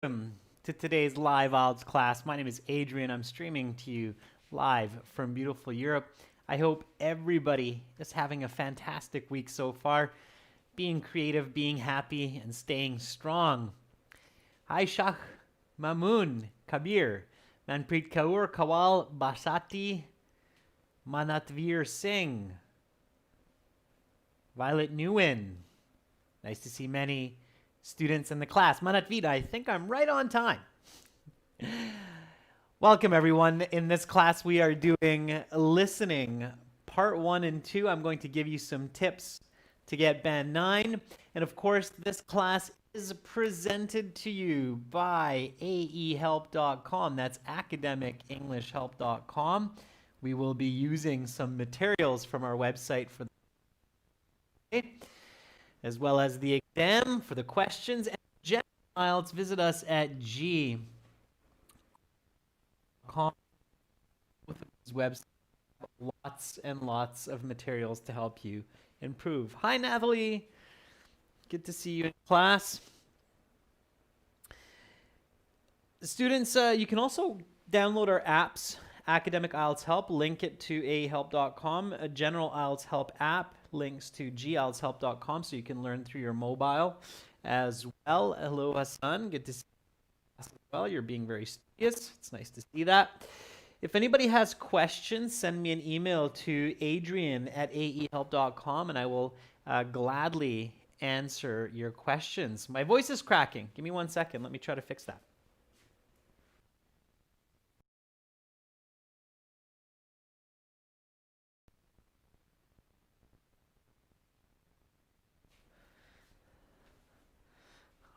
Welcome to today's live IELTS class. My name is Adrian. I'm streaming to you live from beautiful Europe. I hope everybody is having a fantastic week so far, being creative, being happy, and staying strong. Hi Shah, Mamoon, Kabir, Manpreet Kaur, Kawal, Basati, Manatvir Singh, Violet Nguyen. Nice to see many students in the class. Manatvita, I think I'm right on time. Welcome everyone. In this class we are doing listening part 1 and 2. I'm going to give you some tips to get band 9, and of course this class is presented to you by aehelp.com. That's academicenglishhelp.com. We will be using some materials from our website for the as well as the exam for the questions and general IELTS. Visit us at g.com with this website. Lots and lots of materials to help you improve. Hi, Nathalie. Good to see you in class. Students, you can also download our apps, Academic IELTS Help, link it to ahelp.com, a General IELTS Help app, links to gieltshelp.com, so you can learn through your mobile as well. Hello, Hassan. Good to see you as well. You're being very studious. It's nice to see that. If anybody has questions, send me an email to adrian@aehelp.com, and I will gladly answer your questions. My voice is cracking. Give me 1 second. Let me try to fix that.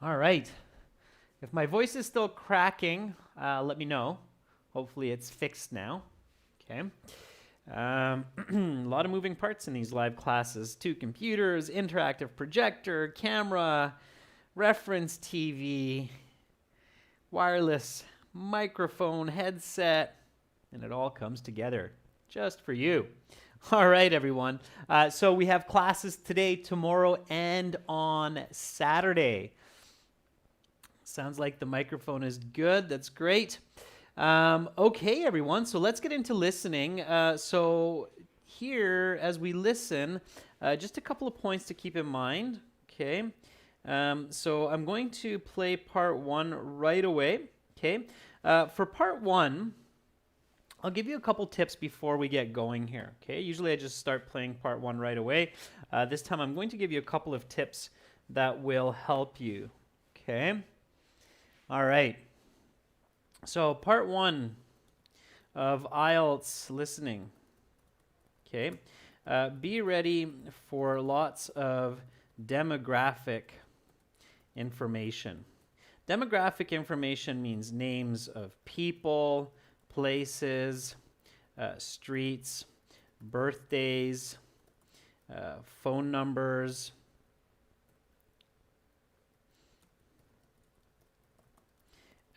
All right. If my voice is still cracking, let me know. Hopefully it's fixed now. Okay. A lot of moving parts in these live classes. 2 computers, interactive projector, camera, reference TV, wireless microphone, headset, and it all comes together just for you. All right, everyone. So we have classes today, tomorrow, and on Saturday. Sounds like the microphone is good. That's great. Okay, everyone. So let's get into listening. So here, as we listen, just a couple of points to keep in mind. Okay. So I'm going to play part 1 right away. Okay. For part 1, I'll give you a couple tips before we get going here. Okay. Usually I just start playing part 1 right away. This time I'm going to give you a couple of tips that will help you. Okay. All right. So part 1 of IELTS listening. Okay. Be ready for lots of demographic information. Demographic information means names of people, places, streets, birthdays, phone numbers,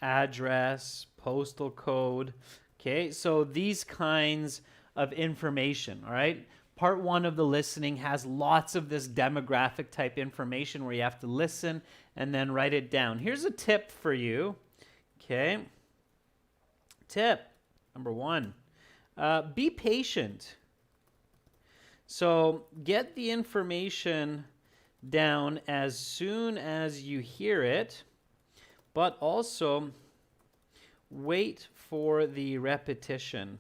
address, postal code. Okay, so these kinds of information, all right? Part 1 of the listening has lots of this demographic type information where you have to listen and then write it down. Here's a tip for you. Okay. Tip number 1, be patient. So get the information down as soon as you hear it, but also wait for the repetition.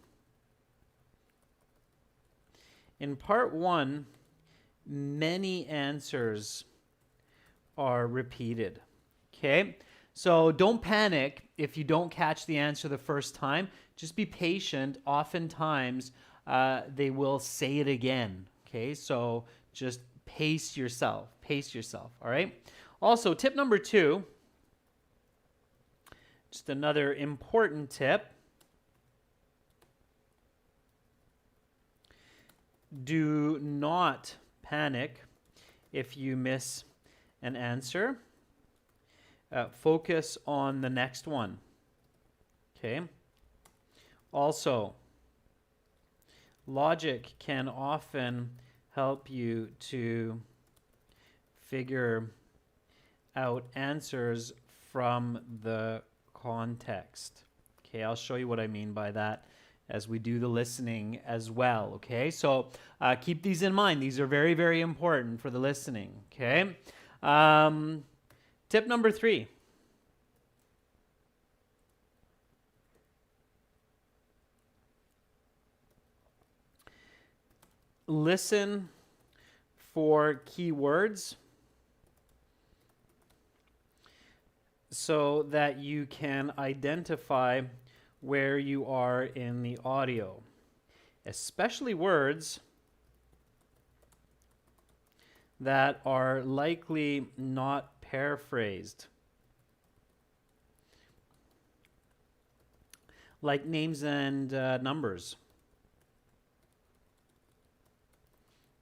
In part 1, many answers are repeated. Okay? So don't panic if you don't catch the answer the first time. Just be patient. Oftentimes, they will say it again. Okay? So just pace yourself. Pace yourself. All right? Also, tip number 2, just another important tip. Do not panic if you miss an answer. Focus on the next one. Okay. Also, logic can often help you to figure out answers from the context. Okay, I'll show you what I mean by that as we do the listening as well. Okay, so keep these in mind. These are very, very important for the listening. Okay, tip number 3. Listen for keywords so that you can identify where you are in the audio, especially words that are likely not paraphrased, like names and numbers.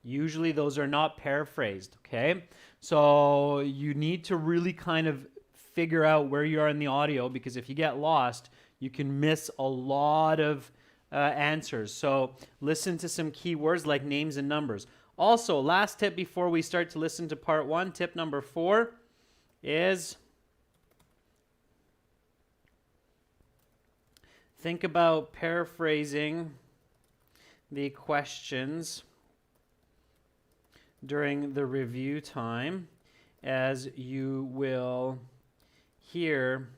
Usually those are not paraphrased, okay? So you need to really kind of figure out where you are in the audio, because if you get lost, you can miss a lot of answers. So listen to some keywords like names and numbers. Also, last tip before we start to listen to part 1, tip number 4 is think about paraphrasing the questions during the review time, as you will hear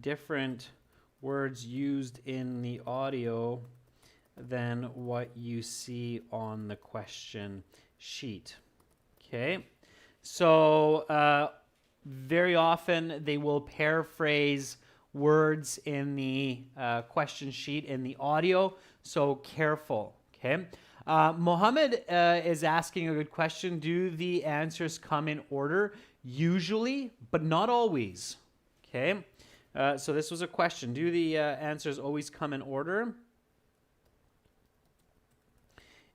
different words used in the audio than what you see on the question sheet. Okay, so very often they will paraphrase words in the question sheet in the audio, so careful. Okay. Mohammed is asking a good question. Do the answers come in order? Usually, but not always. Okay, so this was a question. Do the answers always come in order?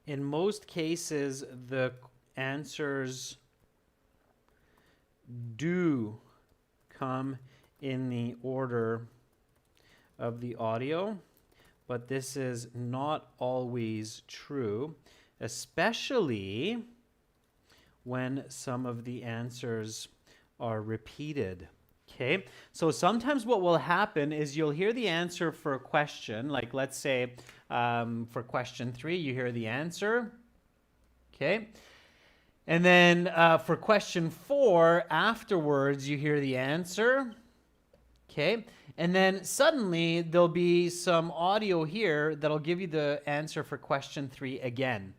In most cases, the answers do come in the order of the audio, but this is not always true, especially when some of the answers are repeated. Okay, so sometimes what will happen is you'll hear the answer for a question, like let's say for question 3, you hear the answer. Okay, and then for question 4, afterwards, you hear the answer. Okay, and then suddenly there'll be some audio here that'll give you the answer for question 3 again.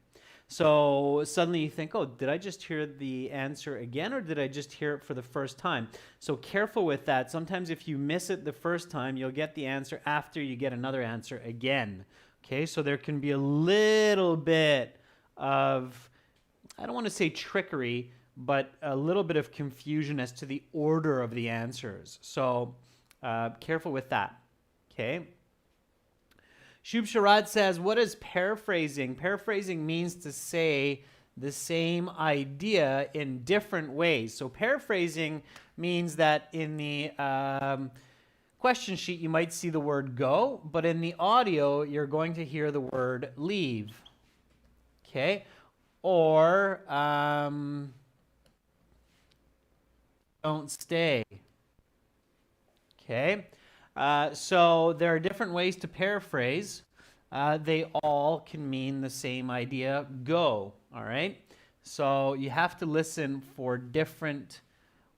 So suddenly you think, oh, did I just hear the answer again, or did I just hear it for the first time? So careful with that. Sometimes if you miss it the first time, you'll get the answer after you get another answer again. Okay, so there can be a little bit of, I don't want to say trickery, but a little bit of confusion as to the order of the answers. So careful with that. Okay. Shub Sharad says, what is paraphrasing? Paraphrasing means to say the same idea in different ways. So paraphrasing means that in the question sheet, you might see the word go, but in the audio, you're going to hear the word leave. Okay. Or don't stay. Okay. So there are different ways to paraphrase. They all can mean the same idea, go, all right? So you have to listen for different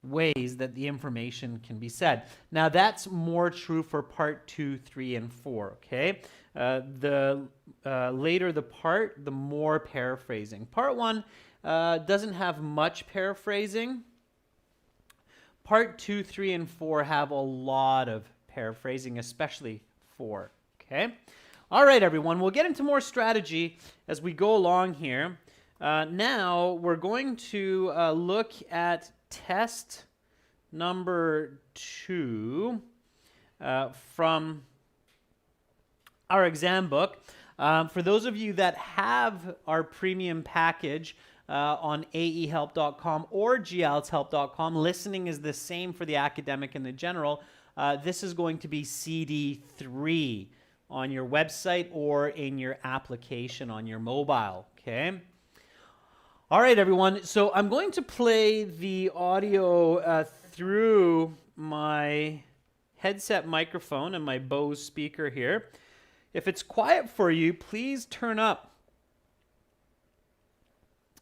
ways that the information can be said. Now that's more true for part 2, 3, and 4, okay? The later the part, the more paraphrasing. Part 1 doesn't have much paraphrasing. Part 2, 3, and 4 have a lot of paraphrasing, especially 4, okay? All right, everyone, we'll get into more strategy as we go along here. Now, we're going to look at test number 2 from our exam book. For those of you that have our premium package on aehelp.com or gieltshelp.com, listening is the same for the academic and the general. This is going to be CD3 on your website or in your application on your mobile, okay? All right, everyone. So I'm going to play the audio through my headset microphone and my Bose speaker here. If it's quiet for you, please turn up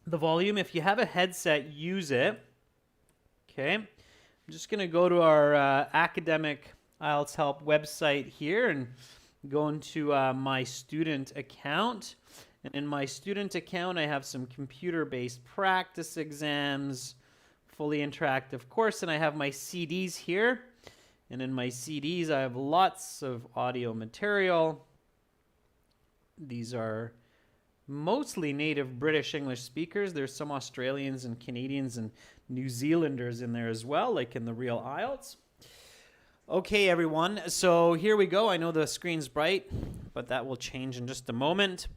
the volume. If you have a headset, use it. Okay. I'm just going to go to our academic IELTS help website here and go into my student account. And in my student account, I have some computer-based practice exams, fully interactive course, and I have my CDs here. And in my CDs, I have lots of audio material. These are mostly native British English speakers. There's some Australians and Canadians and New Zealanders in there as well, like in the real IELTS. Okay, everyone, so here we go. I know the screen's bright, but that will change in just a moment.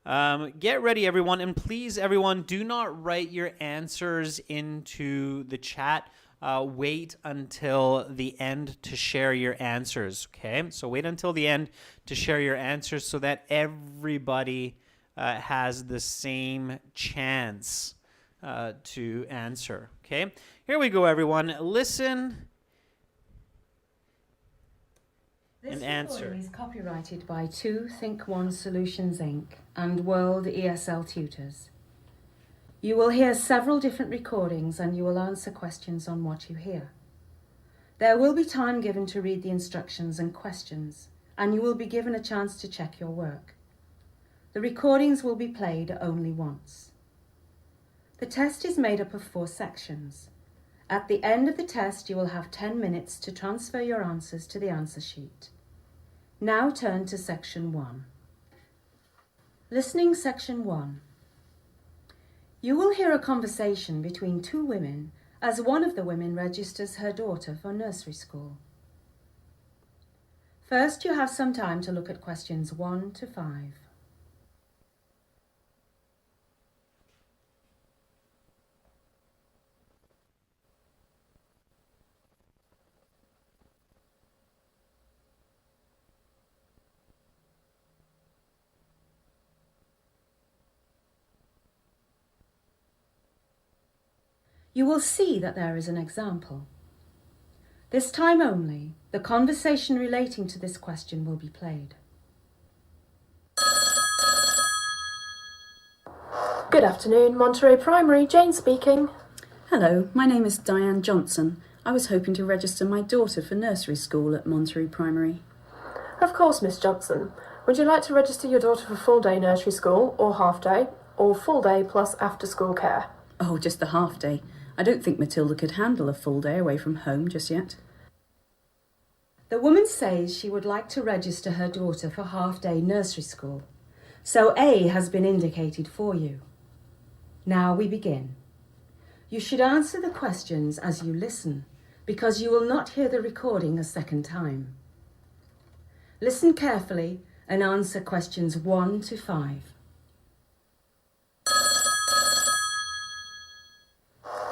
Get ready, everyone, and please, everyone, do not write your answers into the chat. Wait until the end to share your answers, okay? So wait until the end to share your answers so that everybody has the same chance to answer, okay? Here we go, everyone. Listen and answer. This recording is copyrighted by 2 Think One Solutions Inc. and World ESL Tutors. You will hear several different recordings and you will answer questions on what you hear. There will be time given to read the instructions and questions, and you will be given a chance to check your work. The recordings will be played only once. The test is made up of 4 sections. At the end of the test, you will have 10 minutes to transfer your answers to the answer sheet. Now turn to section 1. Listening section 1. You will hear a conversation between 2 women as one of the women registers her daughter for nursery school. First, you have some time to look at questions 1 to 5. You will see that there is an example. This time only, the conversation relating to this question will be played. Good afternoon, Monterey Primary, Jane speaking. Hello, my name is Diane Johnson. I was hoping to register my daughter for nursery school at Monterey Primary. Of course, Miss Johnson. Would you like to register your daughter for full-day nursery school, or half-day, or full-day plus after-school care? Oh, just the half day. I don't think Matilda could handle a full day away from home just yet. The woman says she would like to register her daughter for half-day nursery school. So A has been indicated for you. Now we begin. You should answer the questions as you listen, because you will not hear the recording a second time. Listen carefully and answer questions 1 to 5.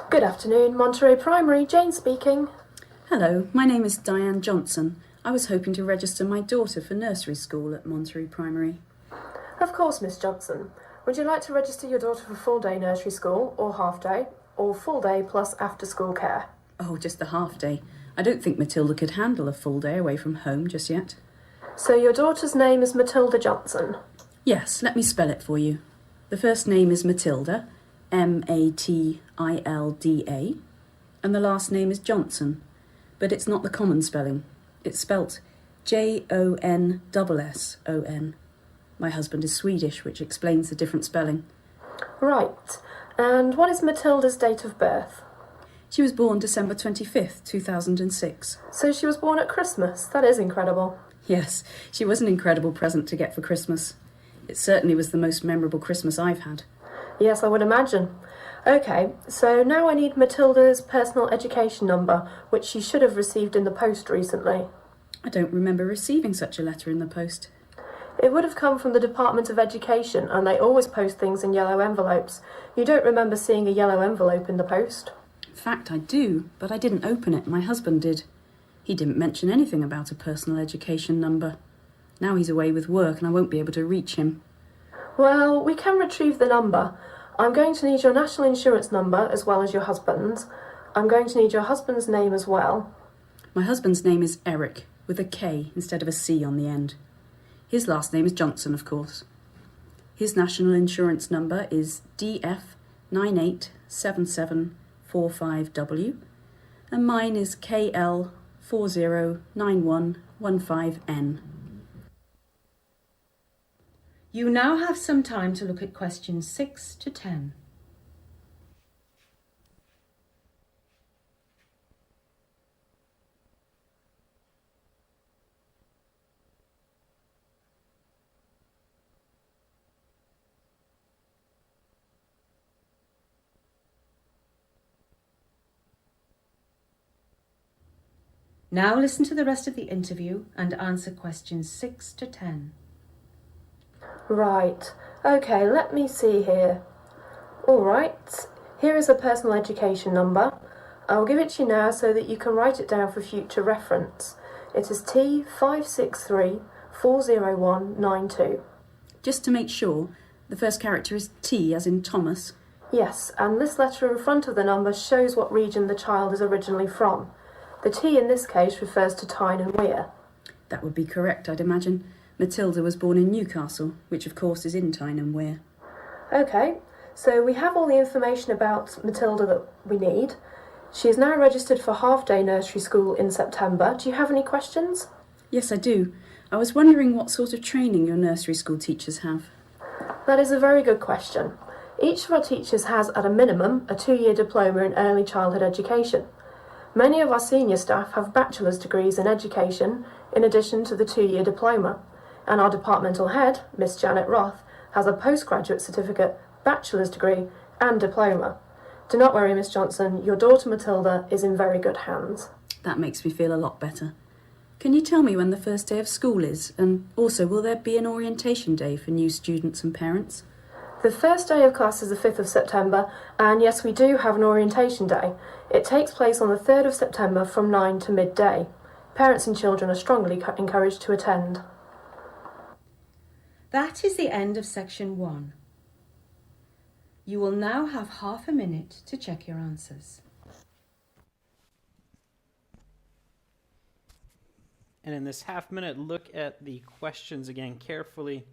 Good afternoon, Monterey Primary, Jane speaking. Hello, my name is Diane Johnson. I was hoping to register my daughter for nursery school at Monterey Primary. Of course, Miss Johnson. Would you like to register your daughter for full-day nursery school, or half-day, or full-day plus after-school care? Oh, just the half day. I don't think Matilda could handle a full day away from home just yet. So your daughter's name is Matilda Johnson? Yes, let me spell it for you. The first name is Matilda, Matilda, and the last name is Johnson, but it's not the common spelling. It's spelt Jonson. My husband is Swedish, which explains the different spelling. Right. And what is Matilda's date of birth? She was born December 25th, 2006. So she was born at Christmas. That is incredible. Yes, she was an incredible present to get for Christmas. It certainly was the most memorable Christmas I've had. Yes, I would imagine. Okay, so now I need Matilda's personal education number, which she should have received in the post recently. I don't remember receiving such a letter in the post. It would have come from the Department of Education, and they always post things in yellow envelopes. You don't remember seeing a yellow envelope in the post? In fact, I do, but I didn't open it. My husband did. He didn't mention anything about a personal education number. Now he's away with work and I won't be able to reach him. Well, we can retrieve the number. I'm going to need your national insurance number as well as your husband's. I'm going to need your husband's name as well. My husband's name is Eric, with a K instead of a C on the end. His last name is Johnson, of course. His national insurance number is DF987745W, and mine is KL409115N. You now have some time to look at questions 6 to 10. Now listen to the rest of the interview and answer questions 6 to 10. Right, okay, let me see here. Alright, here is a personal education number. I'll give it to you now so that you can write it down for future reference. It is T56340192. Just to make sure, the first character is T as in Thomas. Yes, and this letter in front of the number shows what region the child is originally from. The T in this case refers to Tyne and Wear. That would be correct, I'd imagine. Matilda was born in Newcastle, which of course is in Tyne and Wear. Okay, so we have all the information about Matilda that we need. She is now registered for half-day nursery school in September. Do you have any questions? Yes, I do. I was wondering what sort of training your nursery school teachers have. That is a very good question. Each of our teachers has, at a minimum, a 2-year diploma in early childhood education. Many of our senior staff have bachelor's degrees in education in addition to the 2-year diploma, and our departmental head, Miss Janet Roth, has a postgraduate certificate, bachelor's degree and diploma. Do not worry, Miss Johnson, your daughter Matilda is in very good hands. That makes me feel a lot better. Can you tell me when the first day of school is, and also will there be an orientation day for new students and parents? The first day of class is the 5th of September, and yes, we do have an orientation day. It takes place on the 3rd of September from 9 to midday. Parents and children are strongly encouraged to attend. That is the end of section 1. You will now have half a minute to check your answers. And in this half minute, look at the questions again carefully.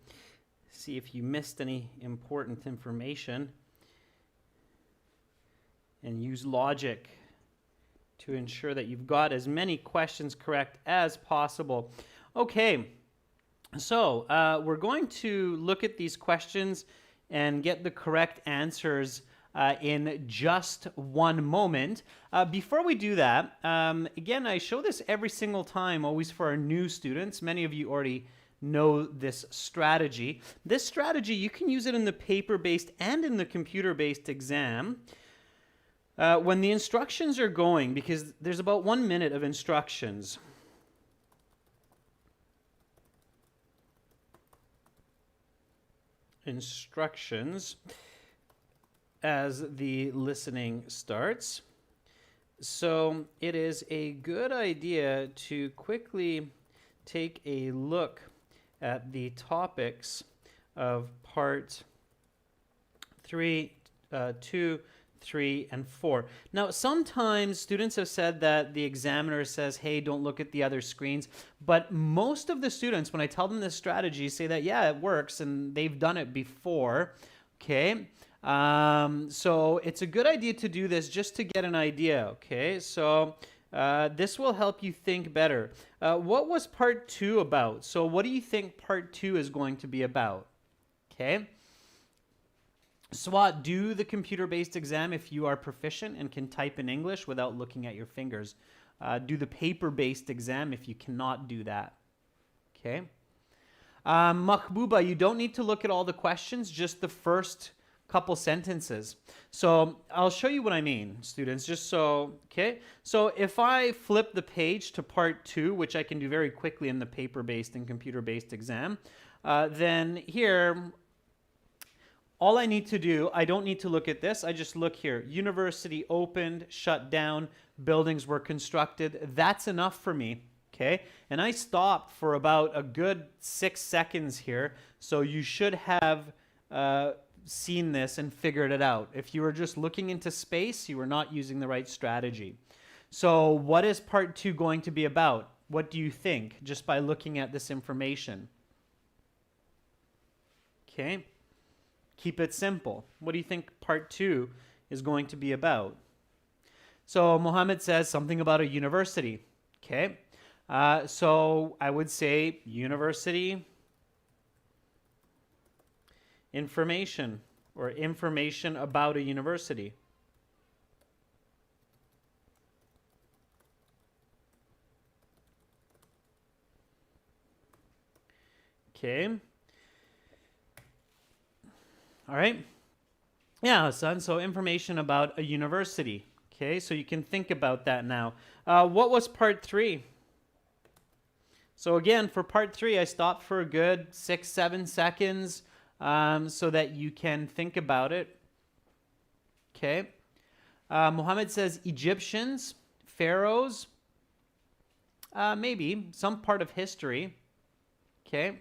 See if you missed any important information. And use logic to ensure that you've got as many questions correct as possible. Okay, so we're going to look at these questions and get the correct answers in just one moment. Before we do that, again, I show this every single time, always for our new students. Many of you already know this strategy. This strategy, you can use it in the paper-based and in the computer-based exam. When the instructions are going, because there's about 1 minute of instructions. Instructions as the listening starts. So it is a good idea to quickly take a look at the topics of part 3, 2, 3, and 4. Now, sometimes students have said that the examiner says, hey, don't look at the other screens. But most of the students, when I tell them this strategy, say that, yeah, it works, and they've done it before. Okay? So it's a good idea to do this just to get an idea. Okay? So this will help you think better. What was part 2 about? So what do you think part 2 is going to be about? Okay? SWAT, do the computer-based exam if you are proficient and can type in English without looking at your fingers. Do the paper-based exam if you cannot do that. Okay? Mahbouba, you don't need to look at all the questions, just the first couple sentences. So I'll show you what I mean, students, just so, okay? So if I flip the page to part 2, which I can do very quickly in the paper-based and computer-based exam, then here, all I need to do, I don't need to look at this. I just look here. University opened, shut down, buildings were constructed. That's enough for me, okay? And I stopped for about a good 6 seconds here. So you should have seen this and figured it out. If you were just looking into space, you were not using the right strategy. So what is part 2 going to be about? What do you think, just by looking at this information? Okay. Keep it simple. What do you think part 2 is going to be about? So Mohammed says something about a university. Okay. So I would say university information, or information about a university. Okay. All right. Yeah, son. So information about a university. Okay, so you can think about that now. What was part 3? So again, for part 3, I stopped for a good 6-7 seconds so that you can think about it. Okay. Muhammad says Egyptians, pharaohs, maybe some part of history. Okay.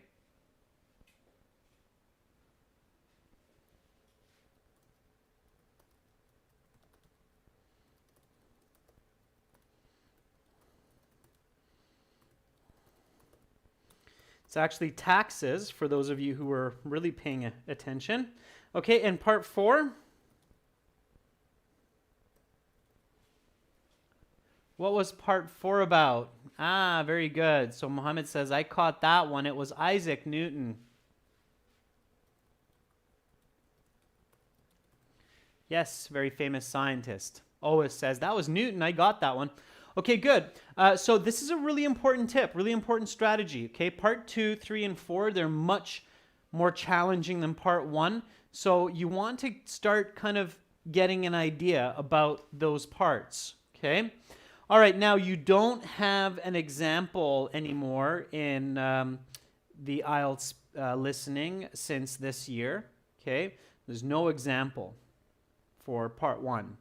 It's actually taxes, for those of you who were really paying attention. Okay, and part 4. What was part 4 about? Ah, very good. So Muhammad says, I caught that one. It was Isaac Newton. Yes, very famous scientist. Always says, that was Newton. I got that one. Okay, good. So this is a really important tip, really important strategy. Okay, part 2, 3, and 4, they're much more challenging than part 1. So you want to start kind of getting an idea about those parts. Okay. All right, now you don't have an example anymore in the IELTS listening since this year. Okay, there's no example for part 1.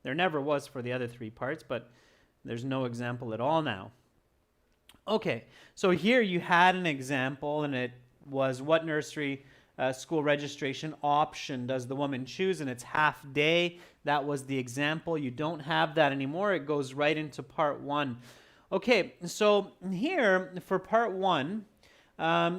There never was for the other 3 parts, but there's no example at all now. Okay, so here you had an example, and it was what nursery school registration option does the woman choose, and it's half day. That was the example. You don't have that anymore. It goes right into part 1. Okay, so here for part 1,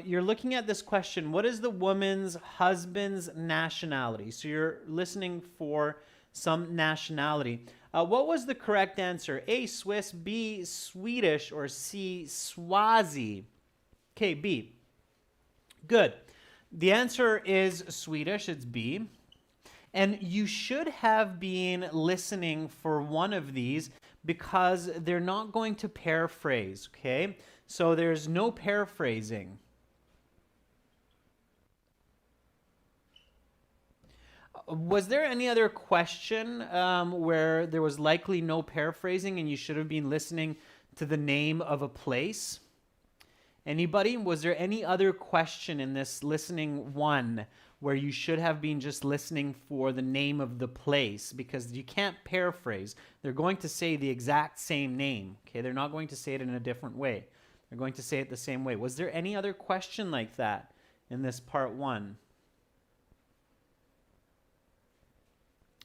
you're looking at this question: what is the woman's husband's nationality? So you're listening for some nationality. What was the correct answer? A, Swiss, B, Swedish, or C, Swazi? Okay, B. Good. The answer is Swedish. It's B. And you should have been listening for one of these because they're not going to paraphrase, okay? So there's no paraphrasing. Was there any other question where there was likely no paraphrasing and you should have been listening to the name of a place? Anybody? Was there any other question in this listening 1 where you should have been just listening for the name of the place? Because you can't paraphrase. They're going to say the exact same name. Okay, they're not going to say it in a different way. They're going to say it the same way. Was there any other question like that in this part 1?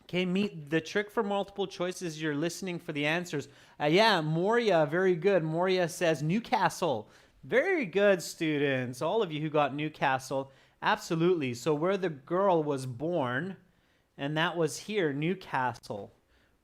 Okay, the trick for multiple choice is you're listening for the answers. Yeah, Moria, very good. Moria says Newcastle. Very good, students. All of you who got Newcastle, absolutely. So where the girl was born, and that was here, Newcastle,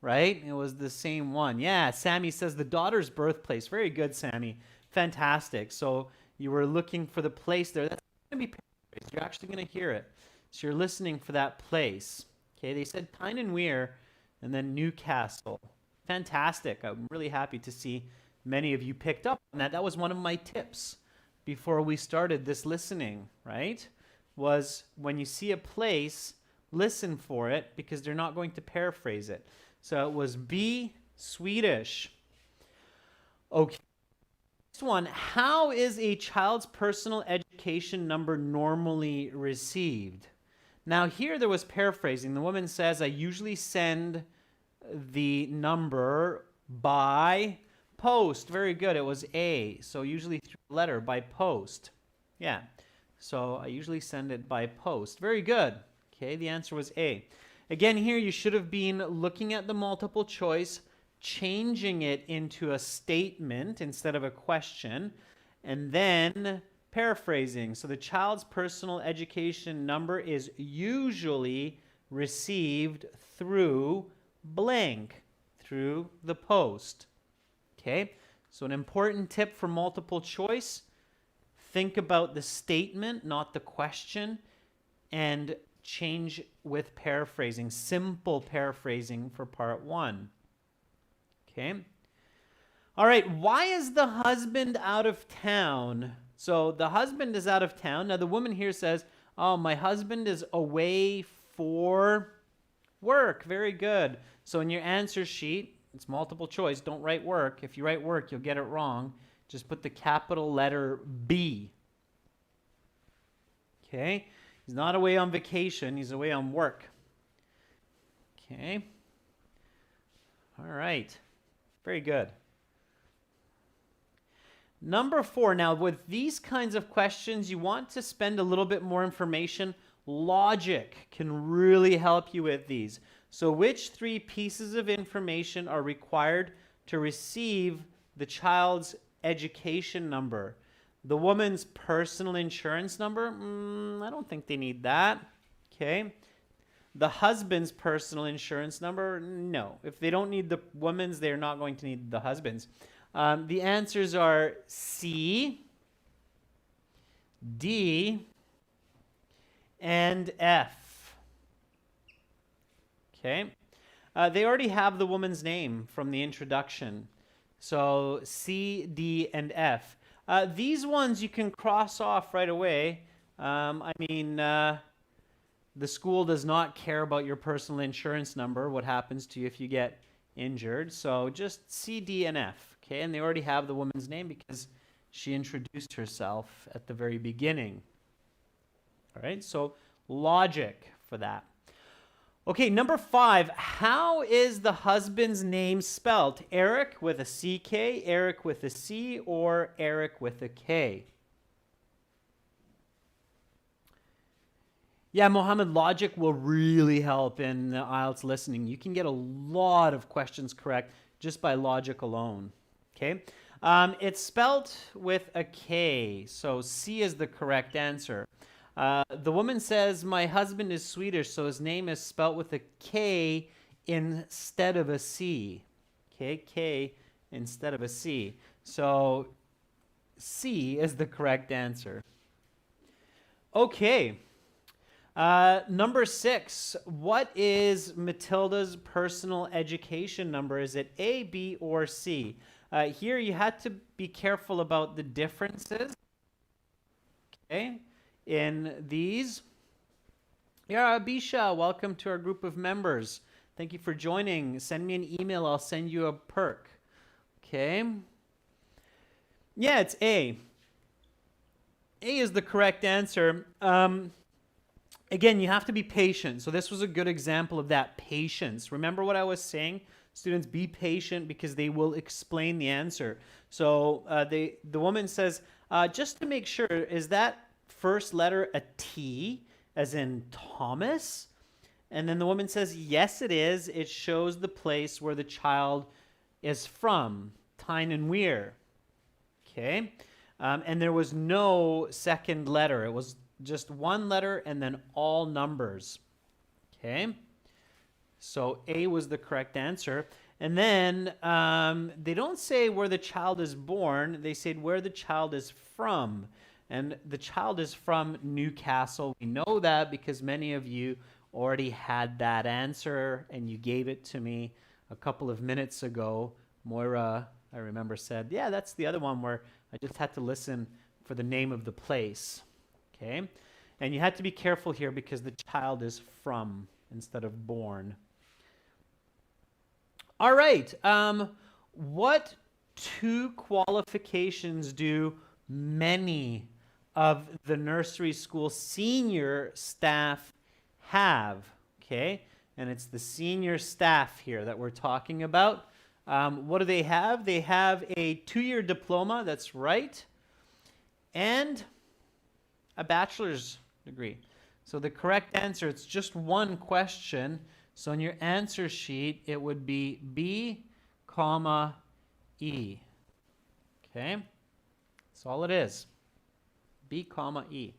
right? It was the same one. Yeah, Sammy says the daughter's birthplace. Very good, Sammy. Fantastic. So you were looking for the place there. That's going to be paraphrased. You're actually going to hear it. So you're listening for that place. Okay, they said Tyne and Weir, and then Newcastle. Fantastic. I'm really happy to see many of you picked up on that. That was one of my tips before we started this listening, right? Was when you see a place, listen for it because they're not going to paraphrase it. So it was B, Swedish. Okay. Next one, how is a child's personal education number normally received? Now here there was paraphrasing. The woman says, I usually send the number by post. Very good. It was A. So usually through a letter by post. Yeah. So I usually send it by post. Very good. Okay, the answer was A. Again, here you should have been looking at the multiple choice, changing it into a statement instead of a question, and then paraphrasing. So the child's personal education number is usually received through blank, through the post. Okay, so an important tip for multiple choice: think about the statement, not the question, and change with paraphrasing, simple paraphrasing for part 1. Okay. All right, why is the husband out of town? So the husband is out of town. Now the woman here says, oh, my husband is away for work. Very good. So in your answer sheet, it's multiple choice. Don't write work. If you write work, you'll get it wrong. Just put the capital letter B. Okay? He's not away on vacation. He's away on work. Okay? All right. Very good. Number 4, now with these kinds of questions, you want to spend a little bit more information. Logic can really help you with these. So which 3 pieces of information are required to receive the child's education number? The woman's personal insurance number? I don't think they need that. Okay. The husband's personal insurance number? No. If they don't need the woman's, they're not going to need the husband's. The answers are C, D, and F. Okay. They already have the woman's name from the introduction. So C, D, and F. These ones you can cross off right away. The school does not care about your personal insurance number, what happens to you if you get injured. So just C, D, and F. Okay, and they already have the woman's name because she introduced herself at the very beginning. All right, so logic for that. Okay, number 5, how is the husband's name spelled? Eric with a CK, Eric with a C, or Eric with a K? Yeah, Mohammed, logic will really help in IELTS listening. You can get a lot of questions correct just by logic alone. Okay, it's spelt with a K, so C is the correct answer. The woman says, my husband is Swedish, so his name is spelt with a K instead of a C. Okay, K instead of a C. So C is the correct answer. Okay. Number 6, what is Matilda's personal education number? Is it A, B, or C? Here you had to be careful about the differences. Okay, in these. Yeah, Abisha, welcome to our group of members. Thank you for joining. Send me an email. I'll send you a perk. Okay. Yeah, it's A. A is the correct answer. Again, you have to be patient. So this was a good example of that patience. Remember what I was saying? Students, be patient because they will explain the answer. So the woman says, just to make sure, is that first letter a T, as in Thomas? And then the woman says, yes, it is. It shows the place where the child is from, Tyne and Weir. Okay? And there was no second letter. It was just one letter and then all numbers. Okay? So A was the correct answer. And then they don't say where the child is born. They said where the child is from. And the child is from Newcastle. We know that because many of you already had that answer and you gave it to me a couple of minutes ago. Moira, I remember, said, yeah, that's the other one where I just had to listen for the name of the place. Okay? And you had to be careful here because the child is from instead of born. All right. What 2 qualifications do many of the nursery school senior staff have? Okay? And it's the senior staff here that we're talking about. What do they have? They have a 2-year diploma, that's right, and a bachelor's degree. So the correct answer, it's just one question. So in your answer sheet, it would be B, comma, E. Okay? That's all it is. B, comma, E.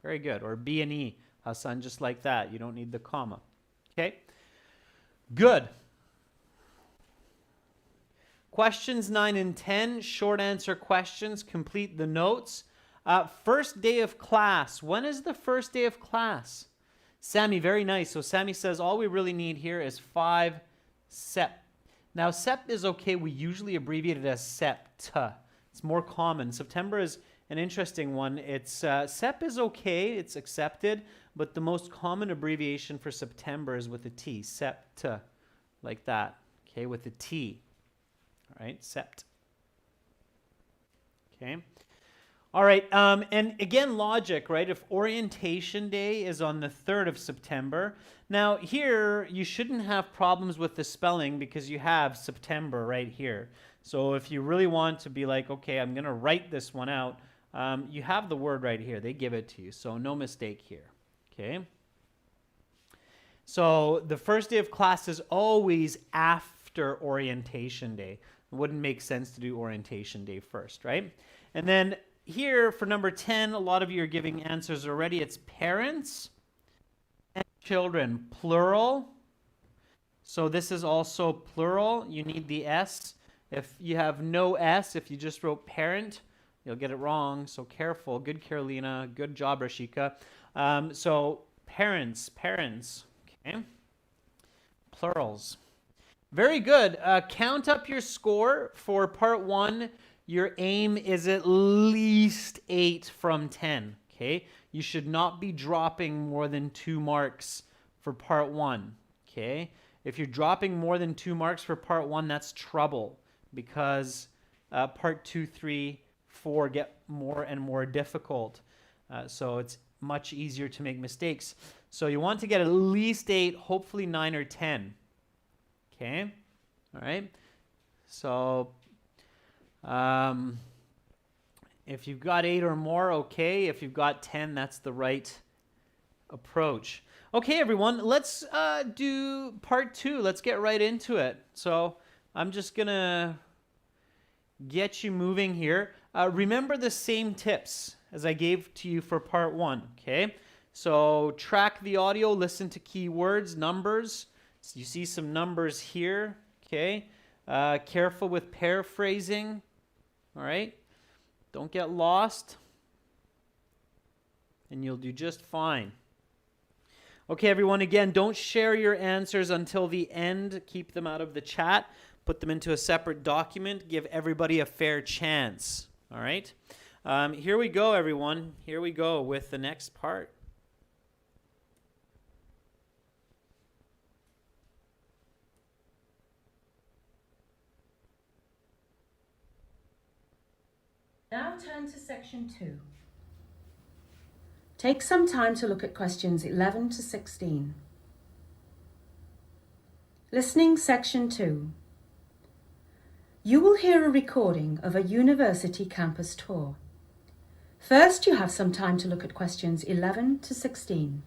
Very good. Or B and E, Hassan, just like that. You don't need the comma. Okay? Good. Questions 9 and 10, short answer questions. Complete the notes. First day of class. When is the first day of class? Sammy, very nice. So Sammy says all we really need here is 5 Sep. Now, Sep is okay. We usually abbreviate it as Sept. It's more common. September is an interesting one. It's Sep is okay. It's accepted. But the most common abbreviation for September is with a T. Sept. Like that. Okay, with a T. All right, Sept. Okay. All right, and again, logic, right? If orientation day is on the 3rd of September, now here you shouldn't have problems with the spelling because you have September right here. So if you really want to be like, okay, I'm going to write this one out, you have the word right here. They give it to you, so no mistake here, okay? So the first day of class is always after orientation day. It wouldn't make sense to do orientation day first, right? And then here for number 10, a lot of you are giving answers already. It's parents and children, plural. So this is also plural. You need the S. If you have no S, if you just wrote parent, you'll get it wrong. So careful. Good, Carolina. Good job, Rashika. So parents, okay? Plurals. Very good. Count up your score for part 1. Your aim is at least 8 from 10, okay? You should not be dropping more than 2 marks for part 1, okay? If you're dropping more than 2 marks for part 1, that's trouble because part 2, 3, 4 get more and more difficult. So it's much easier to make mistakes. So you want to get at least 8, hopefully 9 or 10. Okay? All right? So if you've got 8 or more, okay. If you've got 10, that's the right approach. Okay, everyone, let's do part 2. Let's get right into it. So I'm just going to get you moving here. Remember the same tips as I gave to you for part 1, okay? So track the audio, listen to keywords, numbers. So you see some numbers here, okay? Careful with paraphrasing, all right? Don't get lost, and you'll do just fine. Okay, everyone, again, don't share your answers until the end. Keep them out of the chat. Put them into a separate document. Give everybody a fair chance, all right? Here we go, everyone. Here we go with the next part. Now turn to section 2. Take some time to look at questions 11 to 16. Listening section 2. You will hear a recording of a university campus tour. First, you have some time to look at questions 11 to 16.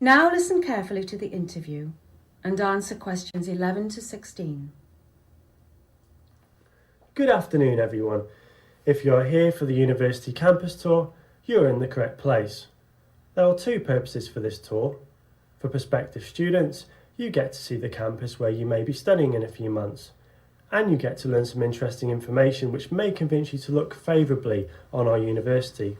Now listen carefully to the interview and answer questions 11 to 16. Good afternoon, everyone. If you are here for the university campus tour, you are in the correct place. There are 2 purposes for this tour. For prospective students, you get to see the campus where you may be studying in a few months, and you get to learn some interesting information which may convince you to look favourably on our university.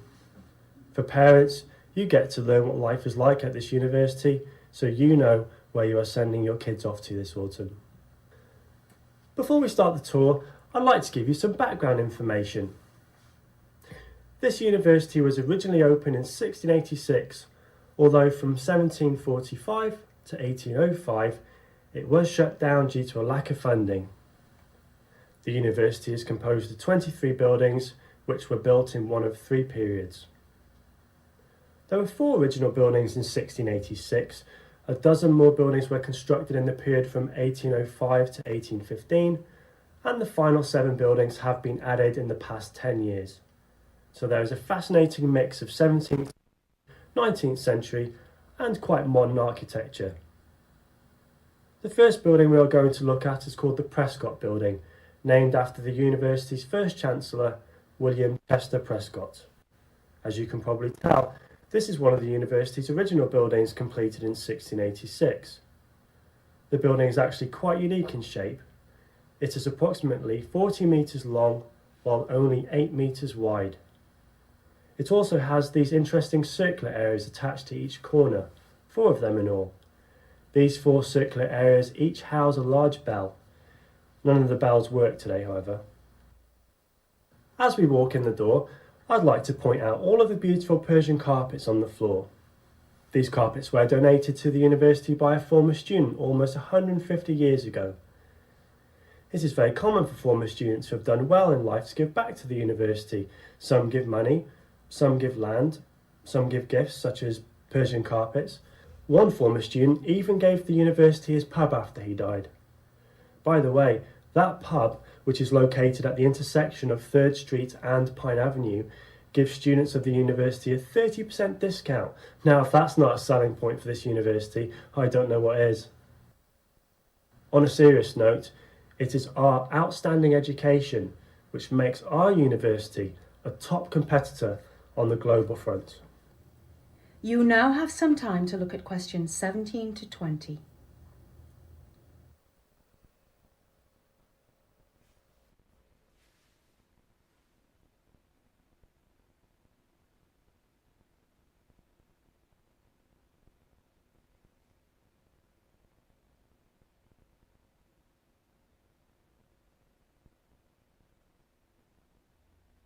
For parents, you get to learn what life is like at this university, so you know where you are sending your kids off to this autumn. Before we start the tour, I'd like to give you some background information. This university was originally opened in 1686, although from 1745 to 1805 it was shut down due to a lack of funding. The university is composed of 23 buildings which were built in one of 3 periods. There were 4 original buildings in 1686. A dozen more buildings were constructed in the period from 1805 to 1815, and the final 7 buildings have been added in the past 10 years. So there is a fascinating mix of 17th, 19th century and quite modern architecture. The first building we are going to look at is called the Prescott Building, named after the university's first chancellor, William Chester Prescott. As you can probably tell, this is one of the university's original buildings completed in 1686. The building is actually quite unique in shape. It is approximately 40 metres long while only 8 metres wide. It also has these interesting circular areas attached to each corner, 4 of them in all. These 4 circular areas each house a large bell. None of the bells work today, however. As we walk in the door, I'd like to point out all of the beautiful Persian carpets on the floor. These carpets were donated to the university by a former student almost 150 years ago. It is very common for former students who have done well in life to give back to the university. Some give money, some give land, some give gifts such as Persian carpets. One former student even gave the university his pub after he died. By the way, that pub, which is located at the intersection of 3rd Street and Pine Avenue, gives students of the university a 30% discount. Now, if that's not a selling point for this university, I don't know what is. On a serious note, it is our outstanding education which makes our university a top competitor on the global front. You now have some time to look at questions 17 to 20.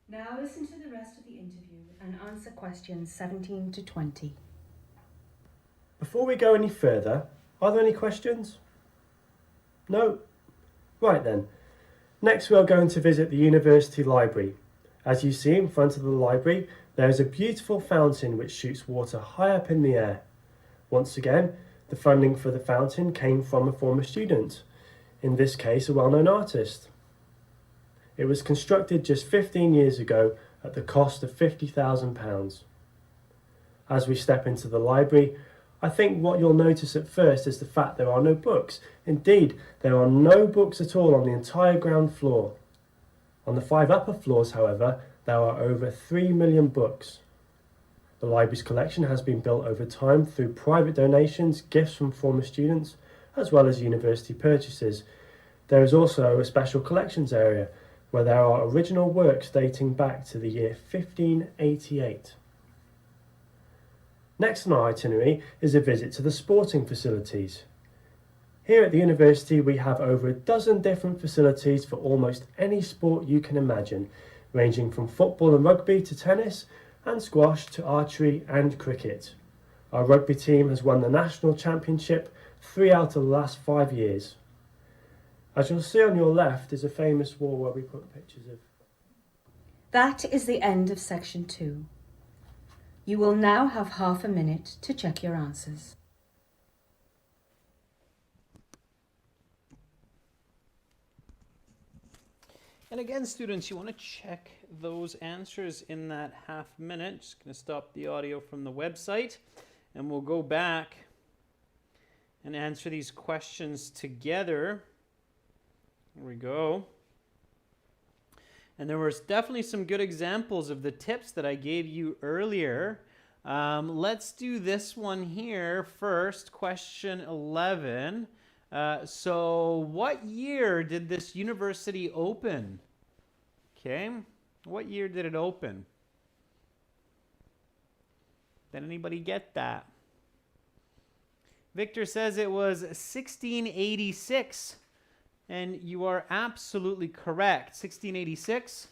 Now listen to the rest of the interview and answer questions 17 to 20. Before we go any further, are there any questions? No? Right then. Next we are going to visit the university library. As you see in front of the library, there is a beautiful fountain which shoots water high up in the air. Once again, the funding for the fountain came from a former student, in this case a well-known artist. It was constructed just 15 years ago at the cost of £50,000. As we step into the library, I think what you'll notice at first is the fact there are no books. Indeed, there are no books at all on the entire ground floor. On the 5 upper floors, however, there are over 3 million books. The library's collection has been built over time through private donations, gifts from former students, as well as university purchases. There is also a special collections area where there are original works dating back to the year 1588. Next on our itinerary is a visit to the sporting facilities. Here at the university we have over a dozen different facilities for almost any sport you can imagine, ranging from football and rugby to tennis and squash to archery and cricket. Our rugby team has won the national championship 3 out of the last 5 years. As you'll see on your left is a famous wall where we put pictures of. That is the end of section 2. You will now have half a minute to check your answers. And again, students, you want to check those answers in that half minute. Just going to stop the audio from the website and we'll go back and answer these questions together. Here we go. And there was definitely some good examples of the tips that I gave you earlier. Let's do this one here first, question 11. So what year did this university open? Okay, what year did it open? Did anybody get that? Victor says it was 1686. And you are absolutely correct. 1686.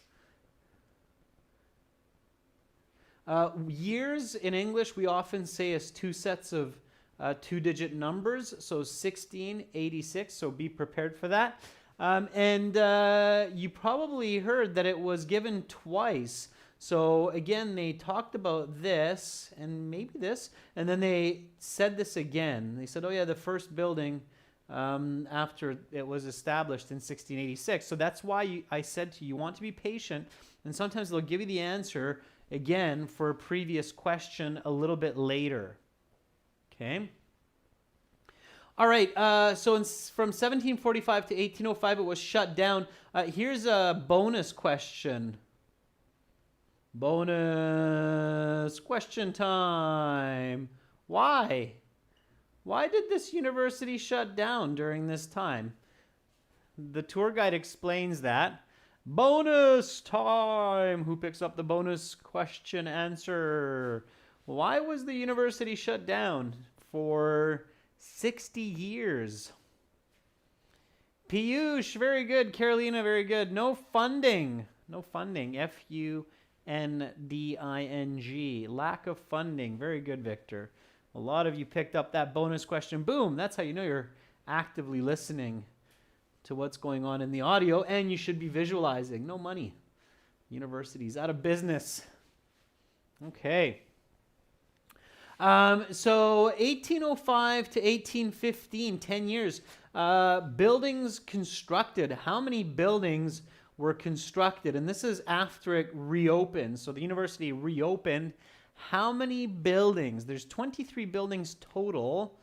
Years in English we often say is 2 sets of 2-digit numbers. So 1686. So be prepared for that. And you probably heard that it was given twice. So again, they talked about this and maybe this, and then they said this again. They said, oh yeah, the first building after it was established in 1686. So that's why I said to you, you want to be patient, and sometimes they'll give you the answer again for a previous question a little bit later. Okay? All right, so from 1745 to 1805, it was shut down. Here's a bonus question. Bonus question time. Why? Why did this university shut down during this time? The tour guide explains that. Bonus time! Who picks up the bonus question answer? Why was the university shut down for 60 years? Piyush, very good. Carolina, very good. No funding. No funding. Funding. Lack of funding. Very good, Victor. A lot of you picked up that bonus question. Boom. That's how you know you're actively listening to what's going on in the audio, and you should be visualizing. No money. University's out of business. Okay. So 1805 to 1815, 10 years. Buildings constructed. How many buildings were constructed? And this is after it reopened. So the university reopened. How many buildings? There's 23 buildings total,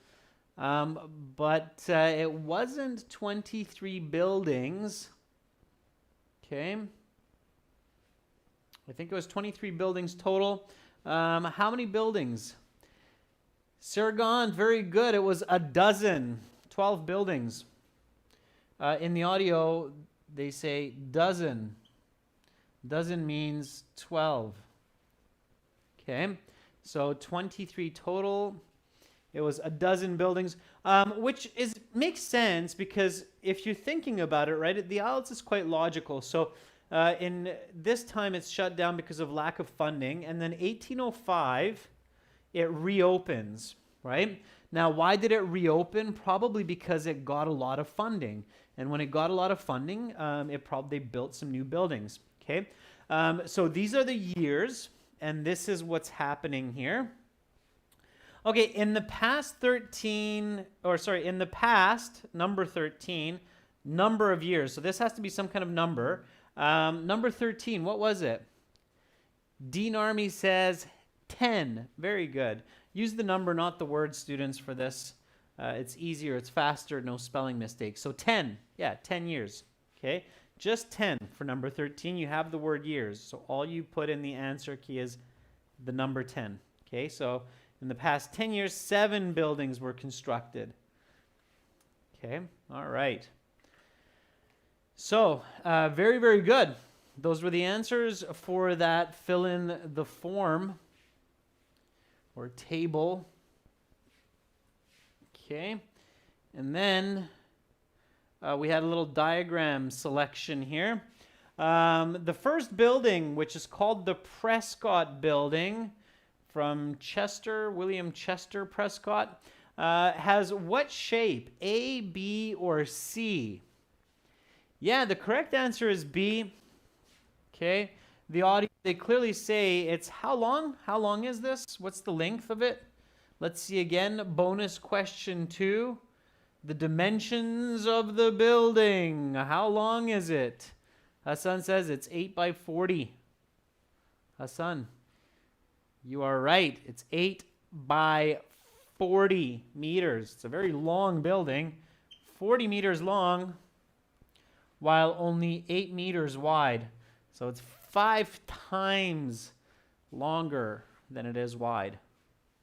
but it wasn't 23 buildings. Okay. I think it was 23 buildings total. How many buildings? Sargon, very good. It was a dozen, 12 buildings. In the audio, they say dozen. Dozen means 12. Okay, so 23 total. It was a dozen buildings, which makes sense because if you're thinking about it, right, the IELTS is quite logical. So in this time, it's shut down because of lack of funding, and then 1805, it reopens, right? Now, why did it reopen? Probably because it got a lot of funding, and when it got a lot of funding, they built some new buildings. Okay, so these are the years. And this is what's happening here. Okay, in the past, number 13, number of years. So this has to be some kind of number. Number 13, what was it? Dean Army says 10. Very good. Use the number, not the word, students, for this. It's easier, it's faster, no spelling mistakes. So 10, yeah, 10 years. Okay. Just 10 for number 13. You have the word years. So all you put in the answer key is the number 10. Okay, so in the past 10 years, 7 buildings were constructed. Okay, all right. So very, very good. Those were the answers for that fill in the form or table. Okay, and then we had a little diagram selection here. The first building, which is called the Prescott Building, from William Chester Prescott, has what shape? A, B, or C? Yeah, the correct answer is B. Okay, the audience, they clearly say it's how long? How long is this? What's the length of it? Let's see again. Bonus question 2. The dimensions of the building. How long is it? Hassan says it's 8 by 40. Hassan, you are right. It's 8 by 40 meters. It's a very long building. 40 meters long, while only 8 meters wide. So it's 5 times longer than it is wide.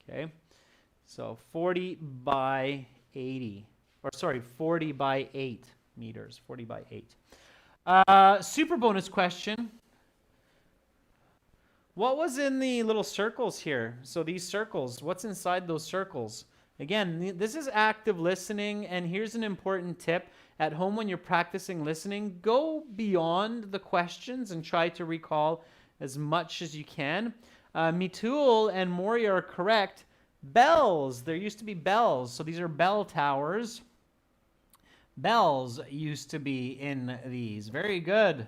Okay? So 40 by 80. 40 by 8 meters. 40 by 8. Super bonus question. What was in the little circles here? So these circles, what's inside those circles? Again, this is active listening, and here's an important tip. At home, when you're practicing listening, go beyond the questions and try to recall as much as you can. Mitul and Mori are correct. Bells. There used to be bells. So these are bell towers. Bells used to be in these. Very good.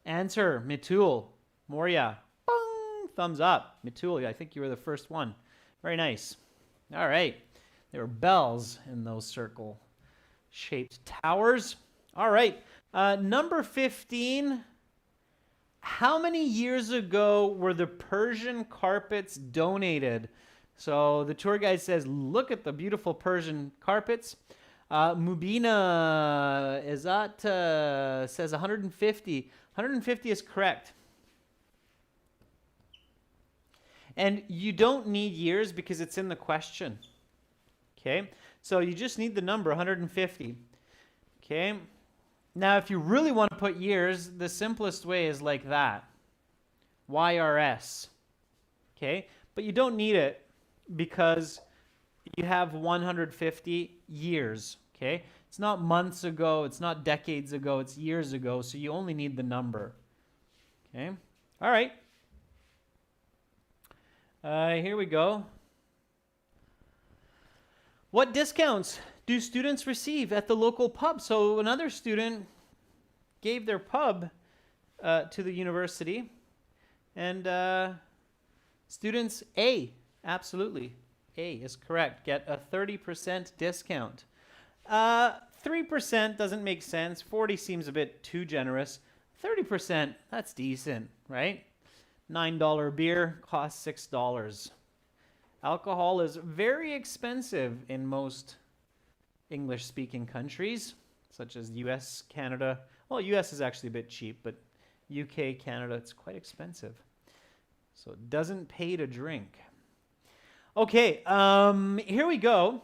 Answer, Mitul. Moria. Bong! Thumbs up. Mitul, I think you were the first one. Very nice. All right. There were bells in those circle-shaped towers. All right. Number 15. How many years ago were the Persian carpets donated? So the tour guide says, look at the beautiful Persian carpets. Mubina Izat says 150. 150 is correct. And you don't need years because it's in the question. Okay? So you just need the number 150. Okay? Now, if you really want to put years, the simplest way is like that. YRS. Okay? But you don't need it because you have 150 years. Okay? It's not months ago, it's not decades ago, it's years ago, so you only need the number. Okay? All right. Here we go. What discounts do students receive at the local pub? So another student gave their pub to the university, and students A, absolutely, A is correct, get a 30% discount. 3% doesn't make sense. 40 seems a bit too generous. 30%, that's decent, right? $9 beer costs $6. Alcohol is very expensive in most English-speaking countries, such as US, Canada. Well, US is actually a bit cheap, but UK, Canada, it's quite expensive. So it doesn't pay to drink. Okay, here we go.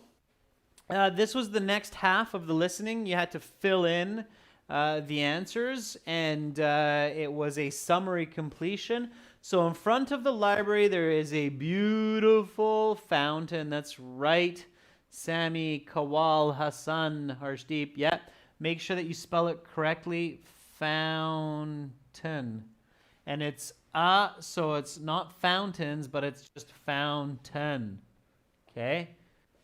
This was the next half of the listening. You had to fill in the answers, and it was a summary completion. So in front of the library, there is a beautiful fountain. That's right. Sami, Kawal, Hassan, Harshdeep. Yeah. Make sure that you spell it correctly. Fountain. And it's so it's not fountains, but it's just fountain. Okay?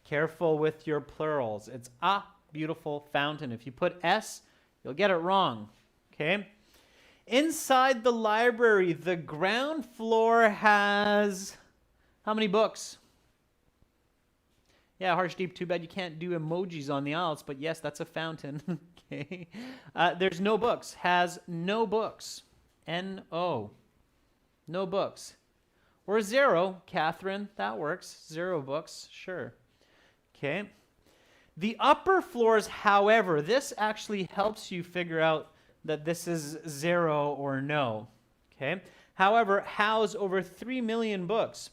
Careful with your plurals. It's a beautiful fountain. If you put S, you'll get it wrong. Okay? Inside the library, the ground floor has how many books? Yeah, Harshdeep, too bad you can't do emojis on the IELTS, but yes, that's a fountain. Okay. There's no books. Has no books. N-O. No books. Or 0, Catherine. That works. 0 books. Sure. Okay. The upper floors, however, this actually helps you figure out that this is 0 or no. Okay. However, house over 3 million books.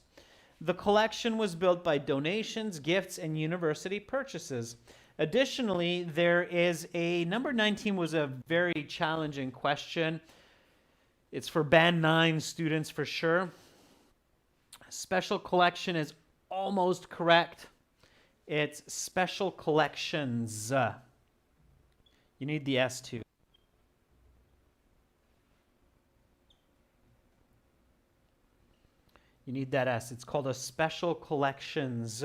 The collection was built by donations, gifts, and university purchases. Additionally, there is a number 19 was a very challenging question. It's for Band 9 students for sure. Special collection is almost correct. It's special collections. You need the S too. You need that S. It's called a special collections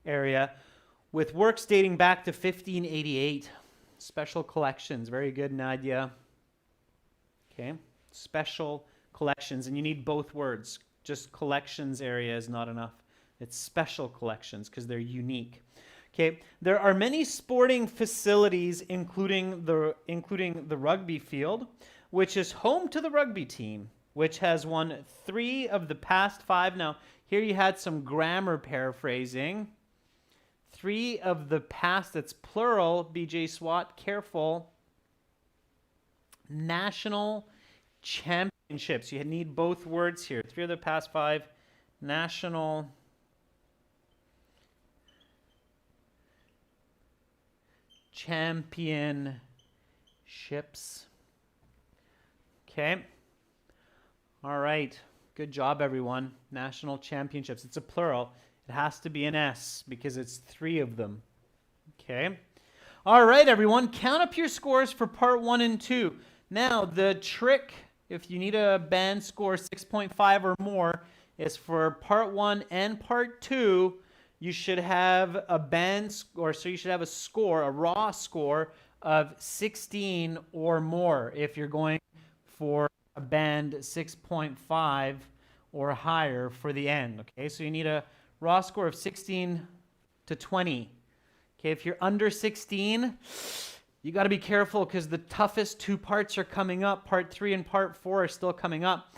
area with works dating back to 1588. Special collections. Very good, Nadia. Okay. Special collections. And you need both words. Just collections area is not enough. It's special collections because they're unique. Okay. There are many sporting facilities, including the rugby field, which is home to the rugby team, which has won 3 of the past 5. Now, here you had some grammar paraphrasing. 3 of the past, that's plural, BJ Swat, careful. National championships. You need both words here. 3 of the past 5, national championships. Okay. All right. Good job, everyone. National championships. It's a plural. It has to be an S because it's 3 of them. Okay. All right, everyone. Count up your scores for part 1 and 2. Now, the trick, if you need a band score 6.5 or more, is for part 1 and part 2, you should have a band score, so you should have a score, a raw score of 16 or more if you're going for a band 6.5 or higher for the end. Okay, so you need a raw score of 16 to 20. Okay, if you're under 16, you got to be careful because the toughest two parts are coming up. Part 3 and Part 4 are still coming up.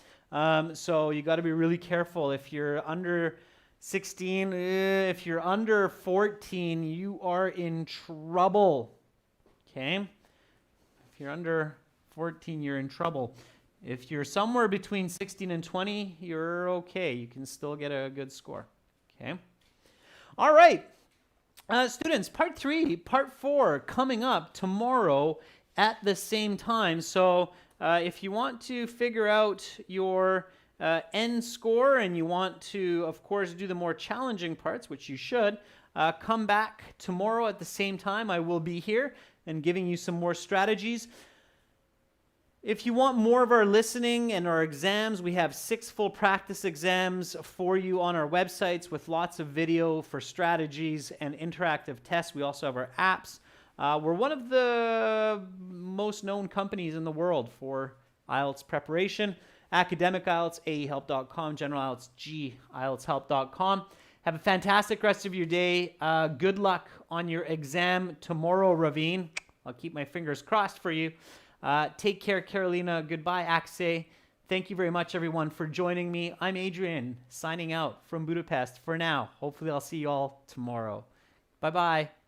So you got to be really careful. If you're under 16, if you're under 14, you are in trouble. Okay? If you're under 14, you're in trouble. If you're somewhere between 16 and 20, you're okay. You can still get a good score. Okay? All right. Students, Part 3, Part 4 coming up tomorrow at the same time. So if you want to figure out your end score and you want to, of course, do the more challenging parts, which you should, come back tomorrow at the same time. I will be here and giving you some more strategies. If you want more of our listening and our exams, we have 6 full practice exams for you on our websites with lots of video for strategies and interactive tests. We also have our apps. We're one of the most known companies in the world for IELTS preparation. Academic IELTS, aehelp.com, General IELTS, ieltshelp.com. Have a fantastic rest of your day. Good luck on your exam tomorrow, Raveen. I'll keep my fingers crossed for you. Take care, Carolina. Goodbye, Akse. Thank you very much, everyone, for joining me. I'm Adrian, signing out from Budapest for now. Hopefully, I'll see you all tomorrow. Bye-bye.